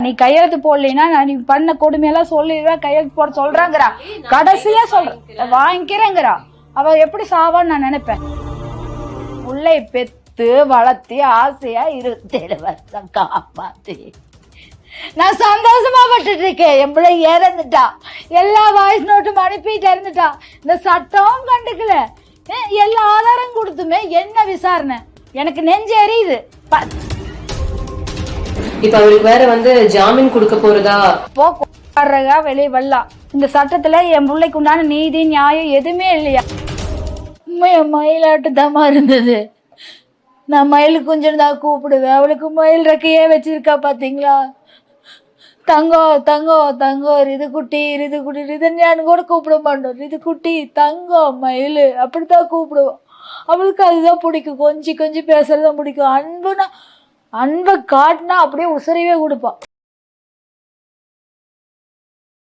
நீ கையெழுத்து போடலைன்னா நான் நீ பண்ண கொடுமையெல்லாம் சொல்லிடுவேன், கையெழுத்து போட சொல்றாங்கிறா. கடைசியா சொல்றேன் வாங்கிக்கிறேங்கிறா. அவ எப்படி சாவான்னு நான் நினைப்பேன். உள்ளே பெத்து வளர்த்தி ஆசையா 27 வருஷம் காப்பாத்தி நான் சந்தோஷமா பட்டுட்டு இருக்கேன். என் பிள்ளை இறந்துட்டா, எல்லா வாய்ஸ் நோட்டும் அனுப்பிட்டு இறந்துட்டா. இந்த சட்டம் கண்டுக்கல, எல்லா ஆதாரம் கொடுத்துமே என்ன விசாரணை? எனக்கு நெஞ்சு எரியுது. இப்ப அவருக்கு வேற ஜாமீன் கொடுக்க போறதா போறதா வெளியே வரலாம். இந்த சட்டத்துல என் பிள்ளைக்கு உண்டான நீதி நியாயம் எதுவுமே இல்லையா? மயிலாட்டு தாமா இருந்தது. நான் மயில் குஞ்சன் தான் கூப்பிடுவேன். அவளுக்கு மயில் ரெக்கையே வச்சிருக்கா பாத்தீங்களா? தங்கம் தங்கம் தங்கம் ரிது குட்டி ரிதன்யான்னு கூட கூப்பிட மாட்டோம். ரிது குட்டி தங்கம் மயில் அப்படித்தான் கூப்பிடுவோம். அவளுக்கு அதுதான் பிடிக்கும். கொஞ்சி பேசுறதுதான் பிடிக்கும். அன்பை காட்டினா அப்படியே உசரவே கொடுப்பான்.